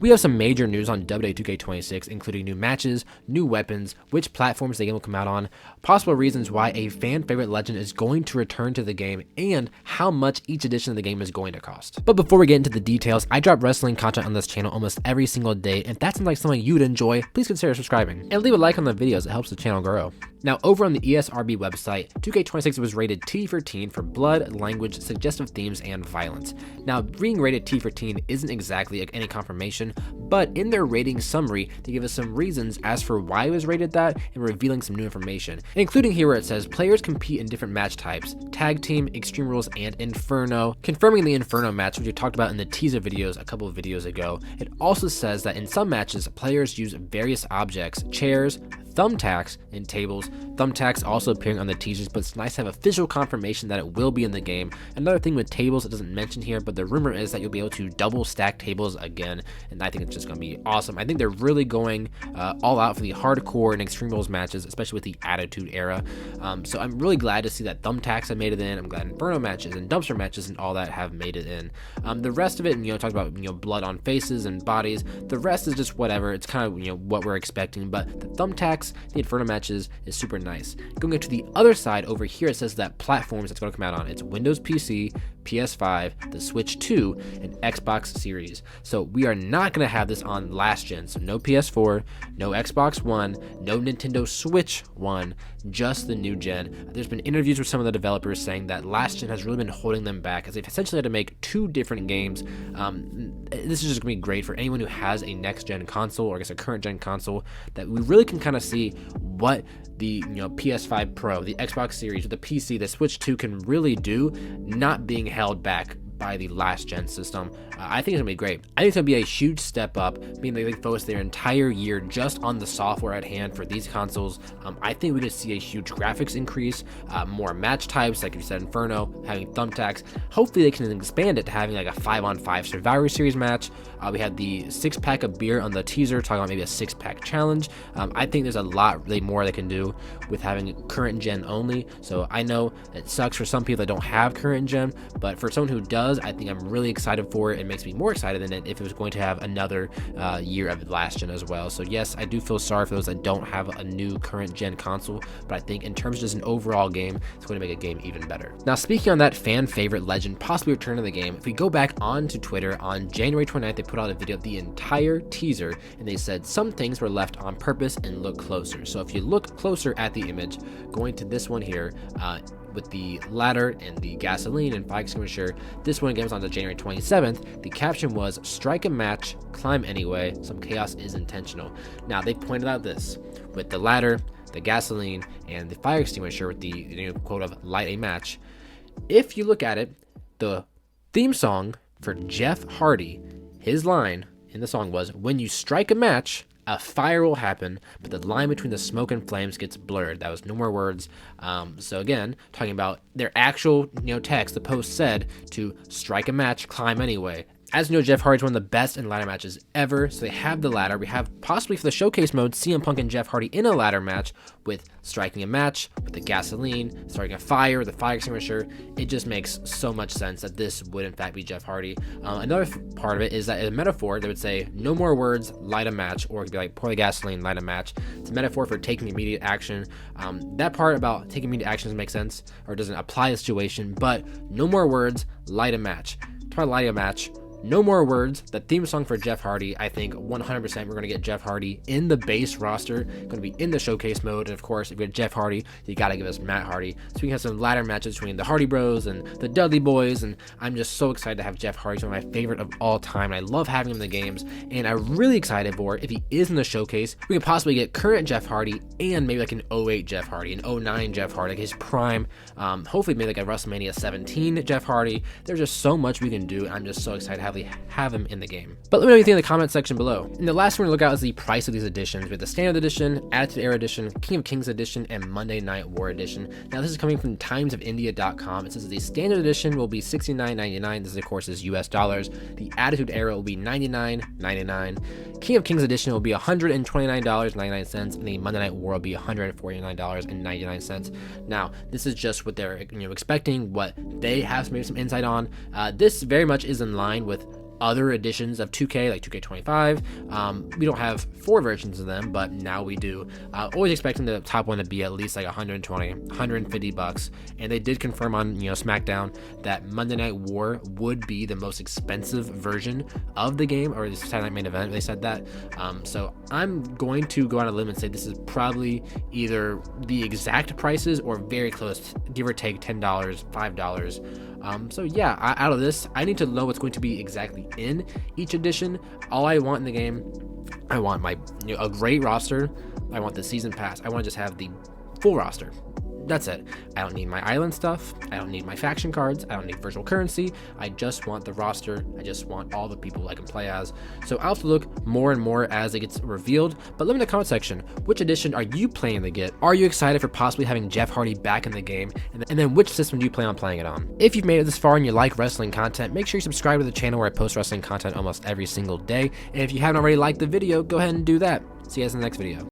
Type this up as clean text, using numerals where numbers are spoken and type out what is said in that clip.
We have some major news on WWE 2K26, including new matches, new weapons, which platforms the game will come out on, possible reasons why a fan favorite legend is going to return to the game, and how much each edition of the game is going to cost. But before we get into the details, I drop wrestling content on this channel almost every single day, and if that sounds like something you'd enjoy, please consider subscribing. And leave a like on the videos, it helps the channel grow. Now, over on the ESRB website, 2K26 was rated T for teen for blood, language, suggestive themes, and violence. Now, being rated T for teen isn't exactly any confirmation, but in their rating summary, they give us some reasons as for why it was rated that and revealing some new information, including here where it says players compete in different match types: tag team, extreme rules, and inferno, confirming the inferno match, which we talked about in the teaser videos a couple of videos ago. It also says that in some matches, players use various objects: chairs, thumbtacks, and tables. Thumbtacks also appearing on the teasers, but it's nice to have official confirmation that it will be in the game. Another thing with tables, it doesn't mention here, but the rumor is that you'll be able to double stack tables again, and I think it's just going to be awesome. I think they're really going all out for the hardcore and extreme rules matches, especially with the Attitude Era. So I'm really glad to see that thumbtacks have made it in. I'm glad inferno matches and dumpster matches and all that have made it in. The rest of it, talk about blood on faces and bodies. The rest is just whatever. It's kind of what we're expecting, but the thumbtacks, the inferno matches is super nice. Going to the other side over here, it says that platforms it's going to come out on. It's Windows PC, PS5, the Switch 2, and Xbox Series. So we are not going to have this on last gen. So no PS4, no Xbox One, no Nintendo Switch One, just the new gen. There's been interviews with some of the developers saying that last gen has really been holding them back, as they've essentially had to make two different games. This is just going to be great for anyone who has a next gen console, or I guess a current gen console, that we really can kind of see what the PS5 Pro, the Xbox Series, or the PC, the Switch 2 can really do, not being held back by the last gen system. I think it's gonna be great. I think it's gonna be a huge step up, being they focus their entire year just on the software at hand for these consoles. I think we could see a huge graphics increase, more match types, like you said, Inferno, having thumbtacks. Hopefully they can expand it to having like a 5-on-5 Survivor Series match. We had the 6-pack of beer on the teaser, talking about maybe a 6-pack challenge. I think there's a lot really more they can do with having current gen only. So I know it sucks for some people that don't have current gen, but for someone who does, I think I'm really excited for it. It makes me more excited than it if it was going to have another year of last gen as well. So yes, I do feel sorry for those that don't have a new current gen console, but I think in terms of just an overall game, it's going to make a game even better. Now, speaking on that fan favorite legend possibly returning to the game, if we go back onto Twitter on January 29th, they put out a video of the entire teaser, and they said some things were left on purpose and look closer. So if you look closer at the image, going to this one here, with the ladder and the gasoline and fire extinguisher, this one again was on the January 27th. The caption was, "Strike a match, climb anyway, some chaos is intentional." Now, they pointed out this with the ladder, the gasoline, and the fire extinguisher with the quote of "light a match." If you look at it, the theme song for Jeff Hardy, his line in the song was, "When you strike a match, a fire will happen, but the line between the smoke and flames gets blurred." That was no more words. So again, talking about their actual text, the post said to strike a match, climb anyway. As you know, Jeff Hardy's one of the best in ladder matches ever, so they have the ladder. We have possibly for the showcase mode, CM Punk and Jeff Hardy in a ladder match with striking a match, with the gasoline, starting a fire, the fire extinguisher. It just makes so much sense that this would in fact be Jeff Hardy. Another part of it is that in a metaphor, they would say, "No more words, light a match," or it could be like, "Pour the gasoline, light a match." It's a metaphor for taking immediate action. That part about taking immediate action doesn't make sense, or doesn't apply to the situation, but no more words, light a match. Try lighting a match. No more words. The theme song for Jeff Hardy, I think 100% we're going to get Jeff Hardy in the base roster, going to be in the showcase mode. And of course, if you get Jeff Hardy, you got to give us Matt Hardy. So we can have some ladder matches between the Hardy Bros and the Dudley Boys. And I'm just so excited to have Jeff Hardy. He's one of my favorite of all time. And I love having him in the games. And I'm really excited for, if he is in the showcase, we can possibly get current Jeff Hardy and maybe like an 08 Jeff Hardy, an 09 Jeff Hardy, like his prime. Hopefully maybe like a WrestleMania 17 Jeff Hardy. There's just so much we can do. And I'm just so excited to have him in the game. But let me know what you think in the comment section below. And the last one to look at is the price of these editions. We have the Standard Edition, Attitude Era Edition, King of Kings Edition, and Monday Night War Edition. Now this is coming from timesofIndia.com. It says the Standard Edition will be $69.99. This of course is US dollars. The Attitude Era will be $99.99. King of Kings Edition will be $129.99, and the Monday Night War will be $149.99. Now this is just what they're expecting, what they have maybe some insight on. This very much is in line with other editions of 2K, like 2K25. We don't have 4 versions of them, but now we do. Always expecting the top one to be at least like 120, 150 bucks. And they did confirm on SmackDown that Monday Night War would be the most expensive version of the game, or the Saturday Night Main Event. They said that. So I'm going to go on a limb and say this is probably either the exact prices or very close, give or take $10, $5. So yeah, out of this, I need to know what's going to be exactly in each edition. All I want in the game, I want a great roster. I want the season pass. I want to just have the full roster. That's it. I don't need my island stuff. I don't need my faction cards. I don't need virtual currency. I just want the roster. I just want all the people I can play as. So I'll have to look more and more as it gets revealed. But let me know in the comment section, which edition are you planning to get? Are you excited for possibly having Jeff Hardy back in the game? And then which system do you plan on playing it on? If you've made it this far and you like wrestling content, make sure you subscribe to the channel where I post wrestling content almost every single day. And if you haven't already liked the video, go ahead and do that. See you guys in the next video.